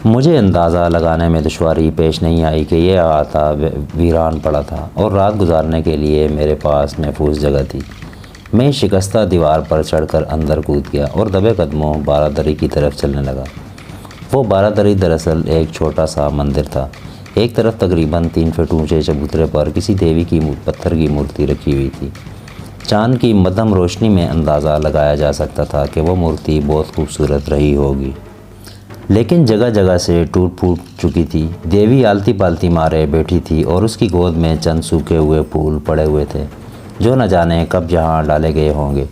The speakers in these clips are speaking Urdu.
مجھے اندازہ لگانے میں دشواری پیش نہیں آئی کہ یہ احاطہ ویران پڑا تھا اور رات گزارنے کے لیے میرے پاس محفوظ جگہ تھی۔ میں شکستہ دیوار پر چڑھ کر اندر کود گیا اور دبے قدموں بارہ دری کی طرف چلنے لگا۔ وہ بارہ دری دراصل ایک چھوٹا سا مندر تھا۔ ایک طرف تقریباً 3 فٹ اونچے چبوترے پر کسی دیوی کی پتھر کی مورتی رکھی ہوئی تھی۔ چاند کی مدھم روشنی میں اندازہ لگایا جا سکتا تھا کہ وہ مورتی بہت خوبصورت رہی ہوگی، لیکن جگہ جگہ سے ٹوٹ پھوٹ چکی تھی۔ دیوی آلتی پالتی مارے بیٹھی تھی اور اس کی گود میں چند سوکھے ہوئے پھول پڑے ہوئے تھے جو نہ جانے کب یہاں ڈالے گئے ہوں گے۔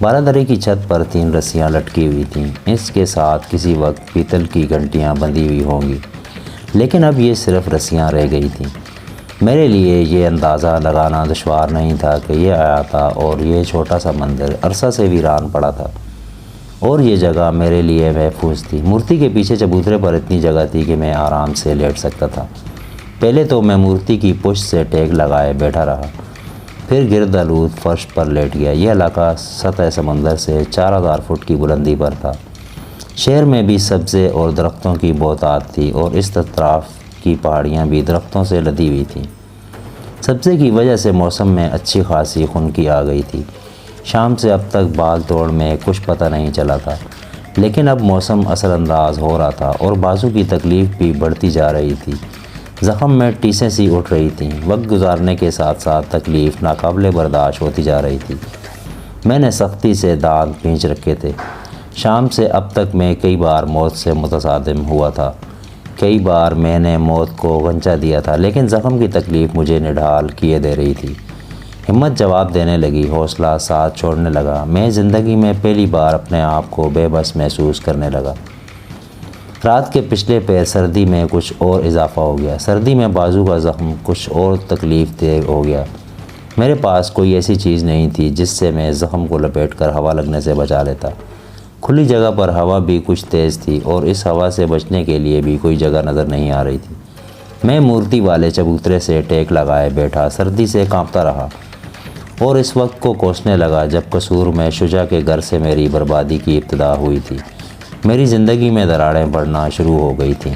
بارہ دری کی چھت پر 3 رسیاں لٹکی ہوئی تھیں۔ اس کے ساتھ کسی وقت پیتل کی گھنٹیاں بندھی ہوئی ہوں گی، لیکن اب یہ صرف رسیاں رہ گئی تھیں۔ میرے لیے یہ اندازہ لگانا دشوار نہیں تھا کہ یہ احاطہ اور یہ چھوٹا سا مندر عرصہ سے ویران پڑا تھا اور یہ جگہ میرے لیے محفوظ تھی۔ مورتی کے پیچھے چبوترے پر اتنی جگہ تھی کہ میں آرام سے لیٹ سکتا تھا۔ پہلے تو میں مورتی کی پشت سے ٹیک لگائے بیٹھا رہا، پھر گرد آلود فرش پر لیٹ گیا۔ یہ علاقہ سطح سمندر سے 4000 فٹ کی بلندی پر تھا۔ شہر میں بھی سبزے اور درختوں کی بہتات تھی اور اس اطراف کی پہاڑیاں بھی درختوں سے لدی ہوئی تھیں۔ سبزے کی وجہ سے موسم میں اچھی خاصی خنکی آ گئی تھی۔ شام سے اب تک باغ توڑ میں کچھ پتہ نہیں چلا تھا، لیکن اب موسم اثر انداز ہو رہا تھا اور بازو کی تکلیف بھی بڑھتی جا رہی تھی۔ زخم میں ٹیسیں سی اٹھ رہی تھیں۔ وقت گزارنے کے ساتھ ساتھ تکلیف ناقابل برداشت ہوتی جا رہی تھی۔ میں نے سختی سے دانت کھینچ رکھے تھے۔ شام سے اب تک میں کئی بار موت سے متصادم ہوا تھا، کئی بار میں نے موت کو غنچہ دیا تھا، لیکن زخم کی تکلیف مجھے نڈھال کیے دے رہی تھی۔ ہمت جواب دینے لگی، حوصلہ ساتھ چھوڑنے لگا۔ میں زندگی میں پہلی بار اپنے آپ کو بے بس محسوس کرنے لگا۔ رات کے پچھلے پیر سردی میں کچھ اور اضافہ ہو گیا۔ سردی میں بازو کا زخم کچھ اور تکلیف دہ ہو گیا۔ میرے پاس کوئی ایسی چیز نہیں تھی جس سے میں زخم کو لپیٹ کر ہوا لگنے سے بچا لیتا۔ کھلی جگہ پر ہوا بھی کچھ تیز تھی اور اس ہوا سے بچنے کے لیے بھی کوئی جگہ نظر نہیں آ رہی تھی۔ میں مورتی والے چبوترے سے ٹیک لگائے بیٹھا سردی سے کانپتا رہا اور اس وقت کو کوسنے لگا جب قصور میں شجاع کے گھر سے میری بربادی کی ابتدا ہوئی تھی۔ میری زندگی میں دراڑیں پڑنا شروع ہو گئی تھیں۔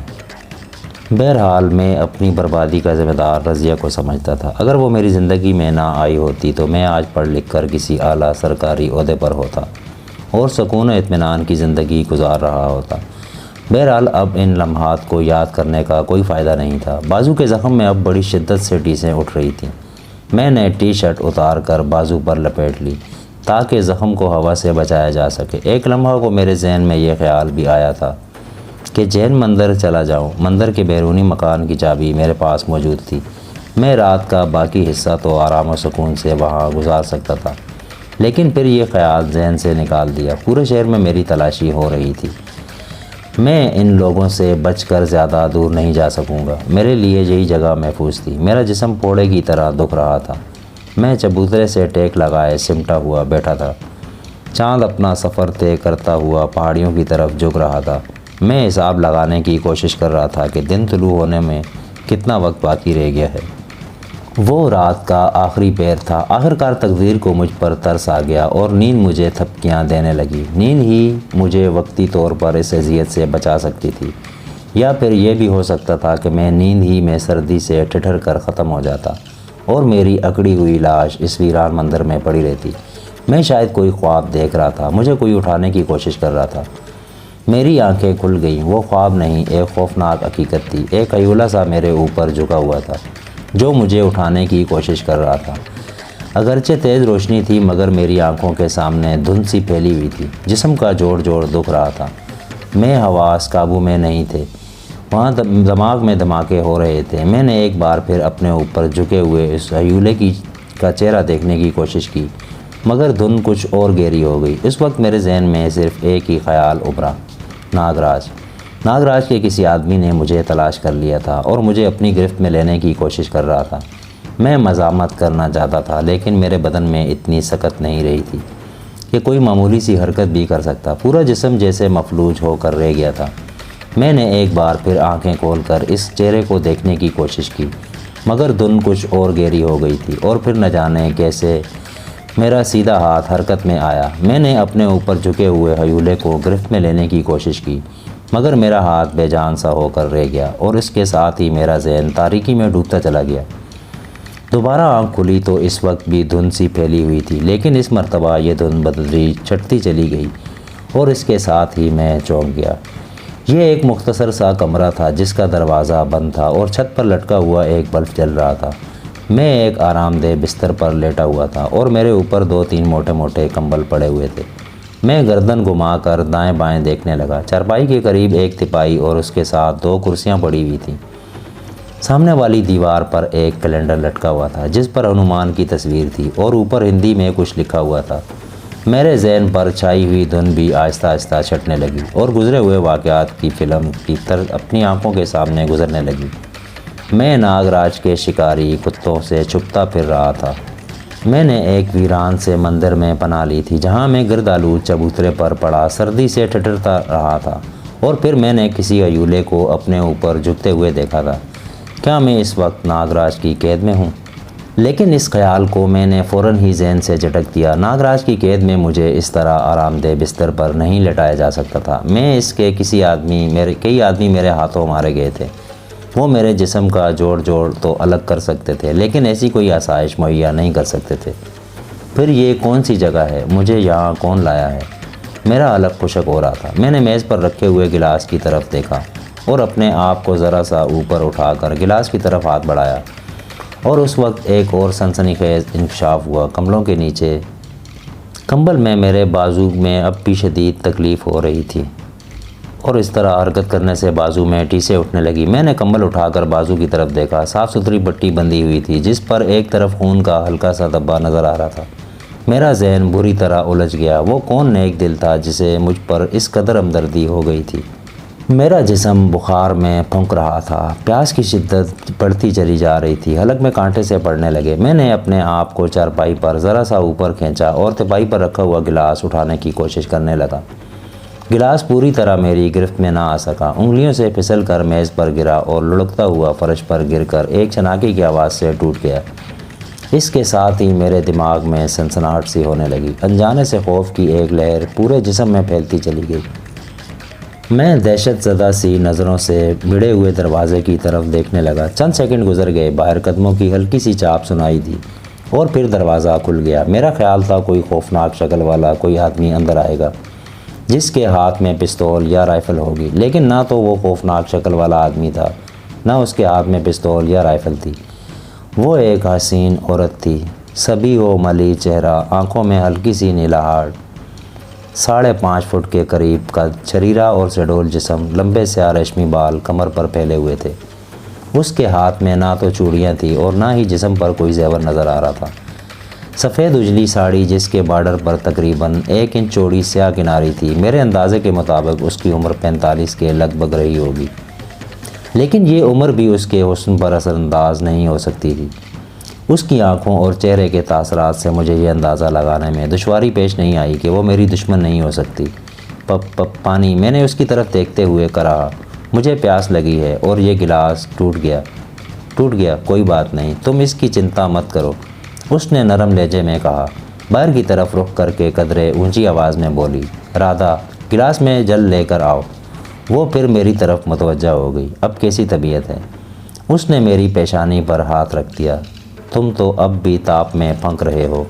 بہرحال میں اپنی بربادی کا ذمہ دار رضیہ کو سمجھتا تھا۔ اگر وہ میری زندگی میں نہ آئی ہوتی تو میں آج پڑھ لکھ کر کسی اعلیٰ سرکاری عہدے پر ہوتا اور سکون و اطمینان کی زندگی گزار رہا ہوتا۔ بہرحال اب ان لمحات کو یاد کرنے کا کوئی فائدہ نہیں تھا۔ بازو کے زخم میں اب بڑی شدت سے ٹیسیں اٹھ رہی تھیں۔ میں نے ٹی شرٹ اتار کر بازو پر لپیٹ لی تاکہ زخم کو ہوا سے بچایا جا سکے۔ ایک لمحہ کو میرے ذہن میں یہ خیال بھی آیا تھا کہ جین مندر چلا جاؤں۔ مندر کے بیرونی مکان کی چابی میرے پاس موجود تھی۔ میں رات کا باقی حصہ تو آرام و سکون سے وہاں گزار سکتا تھا، لیکن پھر یہ خیال ذہن سے نکال دیا۔ پورے شہر میں میری تلاشی ہو رہی تھی۔ میں ان لوگوں سے بچ کر زیادہ دور نہیں جا سکوں گا۔ میرے لیے یہی جگہ محفوظ تھی۔ میرا جسم پوڑے کی طرح دکھ رہا تھا۔ میں چبوترے سے ٹیک لگائے سمٹا ہوا بیٹھا تھا۔ چاند اپنا سفر طے کرتا ہوا پہاڑیوں کی طرف جھک رہا تھا۔ میں حساب لگانے کی کوشش کر رہا تھا کہ دن طلوع ہونے میں کتنا وقت باقی رہ گیا ہے۔ وہ رات کا آخری پہر تھا۔ آخرکار تقدیر کو مجھ پر ترس آ گیا اور نیند مجھے تھپکیاں دینے لگی۔ نیند ہی مجھے وقتی طور پر اس اذیت سے بچا سکتی تھی، یا پھر یہ بھی ہو سکتا تھا کہ میں نیند ہی میں سردی سے ٹھٹر کر ختم ہو جاتا اور میری اکڑی ہوئی لاش اس ویران مندر میں پڑی رہتی۔ میں شاید کوئی خواب دیکھ رہا تھا، مجھے کوئی اٹھانے کی کوشش کر رہا تھا۔ میری آنکھیں کھل گئیں۔ وہ خواب نہیں، ایک خوفناک حقیقت تھی۔ ایک ہیولا سا میرے اوپر جھکا ہوا تھا جو مجھے اٹھانے کی کوشش کر رہا تھا۔ اگرچہ تیز روشنی تھی مگر میری آنکھوں کے سامنے دھند سی پھیلی ہوئی تھی۔ جسم کا جوڑ دکھ رہا تھا۔ میں حواس قابو میں نہیں تھے۔ وہاں دماغ میں دھماکے ہو رہے تھے۔ میں نے ایک بار پھر اپنے اوپر جھکے ہوئے اس ہیولے کا چہرہ دیکھنے کی کوشش کی مگر دھند کچھ اور گہری ہو گئی۔ اس وقت میرے ذہن میں صرف ایک ہی خیال ابھرا، ناگراج کے کسی آدمی نے مجھے تلاش کر لیا تھا اور مجھے اپنی گرفت میں لینے کی کوشش کر رہا تھا۔ میں مزاحمت کرنا چاہتا تھا لیکن میرے بدن میں اتنی سکت نہیں رہی تھی کہ کوئی معمولی سی حرکت بھی کر سکتا۔ پورا جسم جیسے مفلوج ہو کر رہ گیا تھا۔ میں نے ایک بار پھر آنکھیں کھول کر اس چہرے کو دیکھنے کی کوشش کی مگر دھند کچھ اور گہری ہو گئی تھی اور پھر نہ جانے کیسے میرا سیدھا ہاتھ حرکت میں آیا۔ میں نے اپنے اوپر جھکے ہوئے ہیولے کو گرفت میں لینے کی کوشش کی مگر میرا ہاتھ بے جان سا ہو کر رہ گیا اور اس کے ساتھ ہی میرا ذہن تاریکی میں ڈوبتا چلا گیا۔ دوبارہ آنکھ کھلی تو اس وقت بھی دھند سی پھیلی ہوئی تھی، لیکن اس مرتبہ یہ دھند بدلی چھٹتی چلی گئی اور اس کے ساتھ ہی میں چونک گیا۔ یہ ایک مختصر سا کمرہ تھا جس کا دروازہ بند تھا اور چھت پر لٹکا ہوا ایک بلب جل رہا تھا۔ میں ایک آرام دہ بستر پر لیٹا ہوا تھا اور میرے اوپر 2-3 موٹے موٹے کمبل پڑے ہوئے تھے۔ میں گردن گھما کر دائیں بائیں دیکھنے لگا۔ چارپائی کے قریب ایک تپائی اور اس کے ساتھ 2 کرسیاں پڑی ہوئی تھیں۔ سامنے والی دیوار پر ایک کیلنڈر لٹکا ہوا تھا جس پر ہنومان کی تصویر تھی اور اوپر ہندی میں کچھ لکھا ہوا تھا۔ میرے ذہن پر چھائی ہوئی دھند بھی آہستہ آہستہ چھٹنے لگی اور گزرے ہوئے واقعات کی فلم کی طرح اپنی آنکھوں کے سامنے گزرنے لگی۔ میں ناگراج کے شکاری کتوں سے چھپتا پھر رہا تھا۔ میں نے ایک ویران سے مندر میں پناہ لی تھی جہاں میں گردآلود چبوترے پر پڑا سردی سے ٹھٹرتا رہا تھا، اور پھر میں نے کسی عیولے کو اپنے اوپر جھکتے ہوئے دیکھا تھا۔ کیا میں اس وقت ناگراج کی قید میں ہوں؟ لیکن اس خیال کو میں نے فوراً ہی ذہن سے جھٹک دیا۔ ناگراج کی قید میں مجھے اس طرح آرام دہ بستر پر نہیں لٹایا جا سکتا تھا۔ میں اس کے کئی آدمی میرے ہاتھوں مارے گئے تھے۔ وہ میرے جسم کا جوڑ تو الگ کر سکتے تھے لیکن ایسی کوئی آسائش مہیا نہیں کر سکتے تھے۔ پھر یہ کون سی جگہ ہے؟ مجھے یہاں کون لایا ہے؟ میرا حلق خشک ہو رہا تھا۔ میں نے میز پر رکھے ہوئے گلاس کی طرف دیکھا اور اپنے آپ کو ذرا سا اوپر اٹھا کر گلاس کی طرف ہاتھ بڑھایا، اور اس وقت ایک اور سنسنی خیز انکشاف ہوا۔ کمبلوں کے نیچے کمبل میں میرے بازو میں اب بھی شدید تکلیف ہو رہی تھی اور اس طرح حرکت کرنے سے بازو میں ٹیسیں اٹھنے لگی۔ میں نے کمبل اٹھا کر بازو کی طرف دیکھا۔ صاف ستھری پٹی بندھی ہوئی تھی جس پر ایک طرف خون کا ہلکا سا دھبا نظر آ رہا تھا۔ میرا ذہن بری طرح الجھ گیا۔ وہ کون نیک دل تھا جسے مجھ پر اس قدر ہمدردی ہو گئی تھی؟ میرا جسم بخار میں پھونک رہا تھا۔ پیاس کی شدت بڑھتی چلی جا رہی تھی۔ حلق میں کانٹے سے پڑنے لگے۔ میں نے اپنے آپ کو چارپائی پر ذرا سا اوپر کھینچا اور تپائی پر رکھا ہوا گلاس اٹھانے کی کوشش کرنے لگا۔ گلاس پوری طرح میری گرفت میں نہ آ سکا۔ انگلیوں سے پھسل کر میز پر گرا اور لڑکتا ہوا فرش پر گر کر ایک چھناکی کی آواز سے ٹوٹ گیا۔ اس کے ساتھ ہی میرے دماغ میں سنسناہٹ سی ہونے لگی۔ انجانے سے خوف کی ایک لہر پورے جسم میں پھیلتی چلی گئی۔ میں دہشت زدہ سی نظروں سے بھیڑے ہوئے دروازے کی طرف دیکھنے لگا۔ چند سیکنڈ گزر گئے۔ باہر قدموں کی ہلکی سی چاپ سنائی دی اور پھر دروازہ کھل گیا۔ میرا خیال تھا کوئی خوفناک شکل والا کوئی آدمی اندر آئے گا جس کے ہاتھ میں پستول یا رائفل ہوگی، لیکن نہ تو وہ خوفناک شکل والا آدمی تھا نہ اس کے ہاتھ میں پستول یا رائفل تھی۔ وہ ایک حسین عورت تھی، سبھی و ملی چہرہ، آنکھوں میں ہلکی سی نیلاہٹ، 5.5 فٹ کے قریب کا شریرہ اور سڈول جسم، لمبے سیاہ ریشمی بال کمر پر پھیلے ہوئے تھے۔ اس کے ہاتھ میں نہ تو چوڑیاں تھیں اور نہ ہی جسم پر کوئی زیور نظر آ رہا تھا۔ سفید اجلی ساڑی جس کے بارڈر پر تقریباً 1 انچ چوڑی سیاہ کناری تھی۔ میرے اندازے کے مطابق اس کی عمر 45 کے لگ بھگ رہی ہوگی، لیکن یہ عمر بھی اس کے حسن پر اثر انداز نہیں ہو سکتی تھی۔ اس کی آنکھوں اور چہرے کے تاثرات سے مجھے یہ اندازہ لگانے میں دشواری پیش نہیں آئی کہ وہ میری دشمن نہیں ہو سکتی۔ پانی، میں نے اس کی طرف دیکھتے ہوئے کہا، مجھے پیاس لگی ہے اور یہ گلاس ٹوٹ گیا، کوئی بات نہیں، تم اس کی چنتا مت کرو، اس نے نرم لہجے میں کہا۔ باہر کی طرف رخ کر کے قدرے اونچی آواز میں بولی، رادھا، گلاس میں جل لے کر آؤ۔ وہ پھر میری طرف متوجہ ہو گئی۔ اب کیسی طبیعت ہے؟ اس نے میری پیشانی پر ہاتھ رکھ دیا۔ تم تو اب بھی تاپ میں پھنک رہے ہو،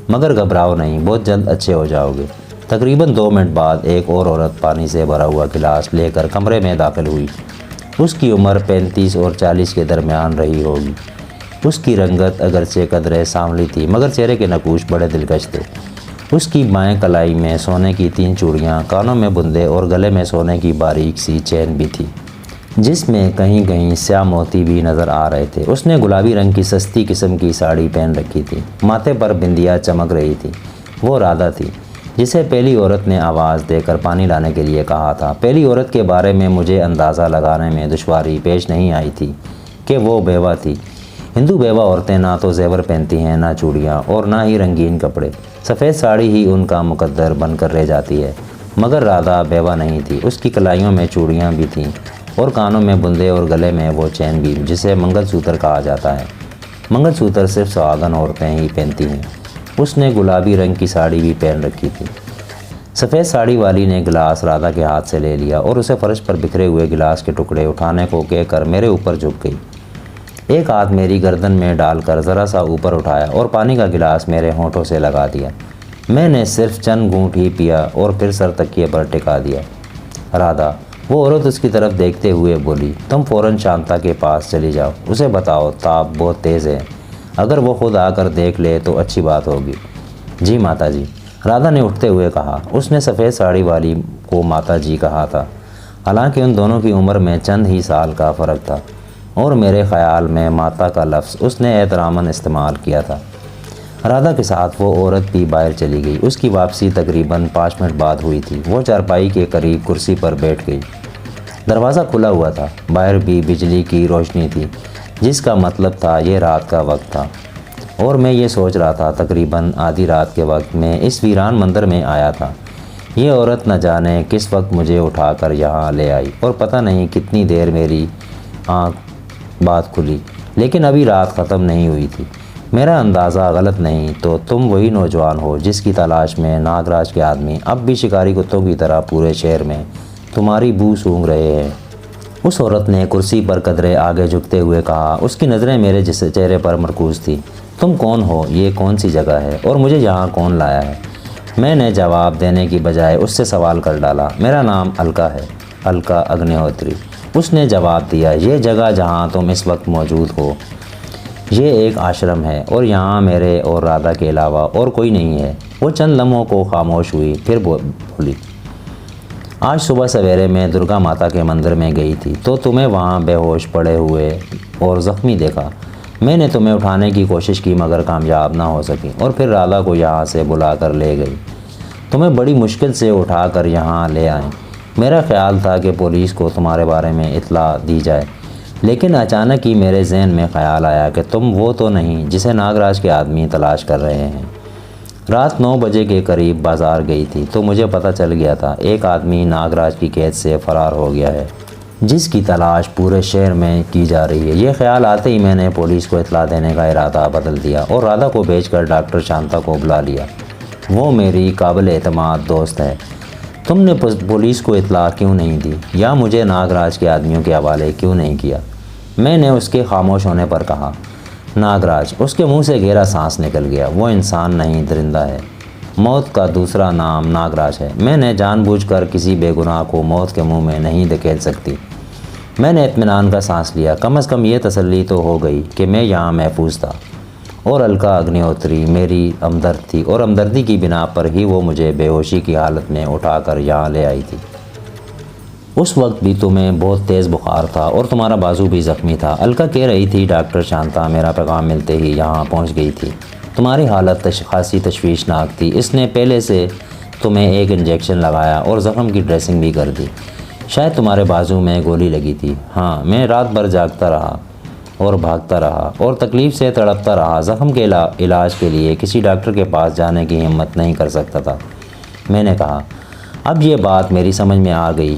مگر گھبراؤ نہیں، بہت جلد اچھے ہو جاؤ گے۔ تقریباً 2 منٹ بعد ایک اور عورت پانی سے بھرا ہوا گلاس لے کر کمرے میں داخل ہوئی۔ اس کی عمر 35 اور 40 کے درمیان رہی ہوگی۔ اس کی رنگت اگرچہ قدرے سانولی تھی مگر چہرے کے نقوش بڑے دلکش تھے۔ اس کی بائیں کلائی میں سونے کی 3 چوڑیاں، کانوں میں بندے اور گلے میں سونے کی باریک سی چین بھی تھی جس میں کہیں کہیں سیاہ موتی بھی نظر آ رہے تھے۔ اس نے گلابی رنگ کی سستی قسم کی ساڑی پہن رکھی تھی، ماتھے پر بندیا چمک رہی تھی۔ وہ رادھا تھی جسے پہلی عورت نے آواز دے کر پانی لانے کے لیے کہا تھا۔ پہلی عورت کے بارے میں مجھے اندازہ لگانے میں دشواری پیش نہیں آئی تھی کہ وہ بیوہ تھی۔ ہندو بیوہ عورتیں نہ تو زیور پہنتی ہیں، نہ چوڑیاں، اور نہ ہی رنگین کپڑے۔ سفید ساڑی ہی ان کا مقدر بن کر رہ جاتی ہے۔ مگر رادھا بیوہ نہیں تھی۔ اس کی کلائیوں میں چوڑیاں بھی تھیں اور کانوں میں بندے اور گلے میں وہ چین بھی جسے منگل سوتر کہا جاتا ہے۔ منگل سوتر صرف سہاگن عورتیں ہی پہنتی ہیں۔ اس نے گلابی رنگ کی ساڑی بھی پہن رکھی تھی۔ سفید ساڑی والی نے گلاس رادا کے ہاتھ سے لے لیا اور اسے فرش پر بکھرے ہوئے گلاس کے ٹکڑے اٹھانے کو کہہ کر میرے اوپر جھک گئی۔ ایک ہاتھ میری گردن میں ڈال کر ذرا سا اوپر اٹھایا اور پانی کا گلاس میرے ہونٹوں سے لگا دیا۔ میں نے صرف چند گھونٹ ہی پیا اور پھر سر تکیے پر ٹکا دیا۔ رادا، وہ عورت اس کی طرف دیکھتے ہوئے بولی، تم فوراً شانتا کے پاس چلی جاؤ، اسے بتاؤ تاپ بہت تیز ہے، اگر وہ خود آ کر دیکھ لے تو اچھی بات ہوگی۔ جی ماتا جی، رادا نے اٹھتے ہوئے کہا۔ اس نے سفید ساڑی والی کو ماتا جی کہا تھا، حالانکہ ان دونوں کی عمر میں چند ہی سال کا فرق تھا، اور میرے خیال میں ماتا کا لفظ اس نے احتراماً استعمال کیا تھا۔ رادا کے ساتھ وہ عورت بھی باہر چلی گئی۔ اس کی واپسی تقریباً 5 منٹ بعد ہوئی تھی۔ وہ چارپائی کے قریب کرسی پر بیٹھ گئی۔ دروازہ کھلا ہوا تھا، باہر بھی بجلی کی روشنی تھی، جس کا مطلب تھا یہ رات کا وقت تھا، اور میں یہ سوچ رہا تھا تقریباً آدھی رات کے وقت میں اس ویران مندر میں آیا تھا۔ یہ عورت نہ جانے کس وقت مجھے اٹھا کر یہاں لے آئی، اور پتہ نہیں کتنی دیر میری آنکھ بات کھلی، لیکن ابھی رات ختم نہیں ہوئی تھی۔ میرا اندازہ غلط نہیں تو تم وہی نوجوان ہو جس کی تلاش میں ناگراج کے آدمی اب بھی شکاری کتوں کی طرح پورے شہر میں تمہاری بو سونگھ رہے ہیں۔ اس عورت نے کرسی پر قدرے آگے جھکتے ہوئے کہا۔ اس کی نظریں میرے چہرے پر مرکوز تھی۔ تم کون ہو؟ یہ کون سی جگہ ہے؟ اور مجھے یہاں کون لایا ہے؟ میں نے جواب دینے کی بجائے اس سے سوال کر ڈالا۔ میرا نام الکا ہے، الکا اگنیہوتری۔ اس نے جواب دیا، یہ جگہ جہاں تم اس وقت موجود ہو یہ ایک آشرم ہے، اور یہاں میرے اور رادا کے علاوہ اور کوئی نہیں ہے۔ وہ چند لمحوں کو خاموش ہوئی، پھر بولی، آج صبح سویرے میں درگا ماتا کے مندر میں گئی تھی تو تمہیں وہاں بے ہوش پڑے ہوئے اور زخمی دیکھا۔ میں نے تمہیں اٹھانے کی کوشش کی مگر کامیاب نہ ہو سکی، اور پھر رادا کو یہاں سے بلا کر لے گئی۔ تمہیں بڑی مشکل سے اٹھا کر یہاں لے آئیں۔ میرا خیال تھا کہ پولیس کو تمہارے بارے میں اطلاع دی جائے، لیکن اچانک ہی میرے ذہن میں خیال آیا کہ تم وہ تو نہیں جسے ناگراج کے آدمی تلاش کر رہے ہیں۔ رات 9 بجے کے قریب بازار گئی تھی تو مجھے پتہ چل گیا تھا ایک آدمی ناگراج کی قید سے فرار ہو گیا ہے، جس کی تلاش پورے شہر میں کی جا رہی ہے۔ یہ خیال آتے ہی میں نے پولیس کو اطلاع دینے کا ارادہ بدل دیا اور رادا کو بھیج کر ڈاکٹر شانتا کو بلا لیا۔ وہ میری قابل اعتماد دوست ہے۔ تم نے پولیس کو اطلاع کیوں نہیں دی، یا مجھے ناگراج کے آدمیوں کے حوالے کیوں نہیں کیا؟ میں نے اس کے خاموش ہونے پر کہا۔ ناگراج، اس کے منہ سے گہرا سانس نکل گیا۔ وہ انسان نہیں، درندہ ہے۔ موت کا دوسرا نام ناگراج ہے۔ میں نے جان بوجھ کر کسی بے گناہ کو موت کے منہ میں نہیں دھکیل سکتی۔ میں نے اطمینان کا سانس لیا۔ کم از کم یہ تسلی تو ہو گئی کہ میں یہاں محفوظ تھا، اور الکا اگنیہوتری میری ہمدرد تھی، اور ہمدردی کی بنا پر ہی وہ مجھے بے ہوشی کی حالت میں اٹھا کر یہاں لے آئی تھی۔ اس وقت بھی تمہیں بہت تیز بخار تھا اور تمہارا بازو بھی زخمی تھا، الکا کہہ رہی تھی۔ ڈاکٹر شانتا میرا پیغام ملتے ہی یہاں پہنچ گئی تھی۔ تمہاری حالت خاصی تشویشناک تھی۔ اس نے پہلے سے تمہیں ایک انجیکشن لگایا اور زخم کی ڈریسنگ بھی کر دی۔ شاید تمہارے بازو میں گولی لگی تھی۔ ہاں، میں رات بھر جاگتا رہا اور بھاگتا رہا اور تکلیف سے تڑپتا رہا۔ زخم کے علاج کے لیے کسی ڈاکٹر کے پاس جانے کی ہمت نہیں کر سکتا تھا۔ میں نے کہا، اب یہ بات میری سمجھ میں آ گئی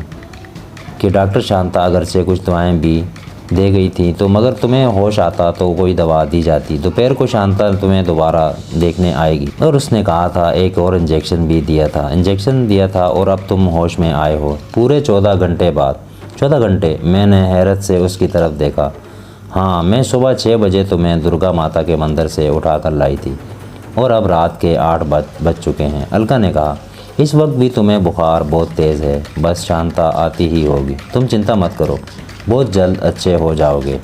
کہ ڈاکٹر شانتا اگرچہ کچھ دوائیں بھی دے گئی تھیں تو مگر تمہیں ہوش آتا تو کوئی دوا دی جاتی۔ دوپہر کو شانتا تمہیں دوبارہ دیکھنے آئے گی، اور اس نے کہا تھا ایک اور انجیکشن بھی دیا تھا اور اب تم ہوش میں آئے ہو پورے 14 گھنٹے بعد۔ 14 گھنٹے؟ میں نے حیرت سے اس کی طرف دیکھا۔ ہاں، میں صبح 6 بجے تمہیں درگا ماتا کے مندر سے اٹھا کر لائی تھی، اور اب رات کے 8 بج چکے ہیں۔ الکا نے کہا، اس وقت بھی تمہیں بخار بہت تیز ہے، بس شانتا آتی ہی ہوگی، تم چنتا مت کرو، بہت جلد اچھے ہو جاؤ گے۔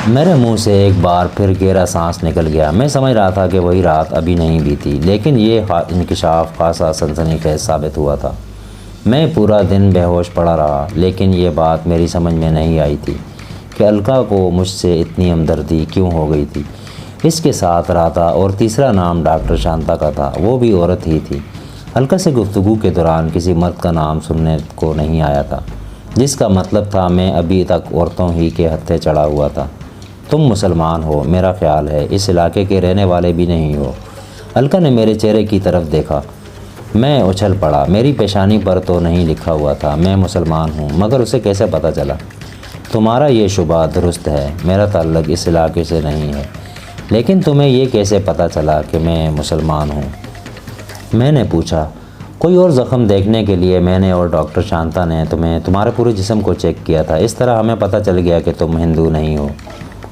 میرے منہ سے ایک بار پھر گہرا سانس نکل گیا۔ میں سمجھ رہا تھا کہ وہی رات ابھی نہیں بیتی، لیکن یہ انکشاف خاصا سنسنی خیز ثابت ہوا تھا۔ میں پورا دن بے ہوش پڑا رہا، لیکن یہ بات میری سمجھ میں نہیں آئی تھی کہ الکا کو مجھ سے اتنی ہمدردی کیوں ہو گئی تھی۔ اس کے ساتھ رادا اور تیسرا نام ڈاکٹر شانتا کا تھا، وہ بھی عورت ہی تھی۔ الکا سے گفتگو کے دوران کسی مرد کا نام سننے کو نہیں آیا تھا، جس کا مطلب تھا میں ابھی تک عورتوں ہی کے ہتھے چڑھا ہوا تھا۔ تم مسلمان ہو، میرا خیال ہے اس علاقے کے رہنے والے بھی نہیں ہو۔ الکا نے میرے چہرے کی طرف دیکھا۔ میں اچھل پڑا۔ میری پیشانی پر تو نہیں لکھا ہوا تھا میں مسلمان ہوں، مگر اسے کیسے پتہ چلا؟ تمہارا یہ شبہ درست ہے، میرا تعلق اس علاقے سے نہیں ہے، لیکن تمہیں یہ کیسے پتہ چلا کہ میں مسلمان ہوں؟ میں نے پوچھا۔ کوئی اور زخم دیکھنے کے لیے میں نے اور ڈاکٹر شانتا نے تمہارے پورے جسم کو چیک کیا تھا۔ اس طرح ہمیں پتہ چل گیا کہ تم ہندو نہیں ہو،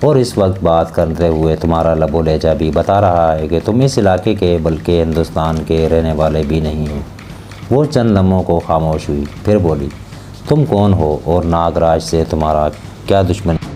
اور اس وقت بات کرتے ہوئے تمہارا لب و لہجہ بھی بتا رہا ہے کہ تم اس علاقے کے بلکہ ہندوستان کے رہنے والے بھی نہیں ہو۔ وہ چند لمحوں کو خاموش ہوئی، پھر بولی، تم کون ہو اور ناگراج سے تمہارا کیا دشمنی؟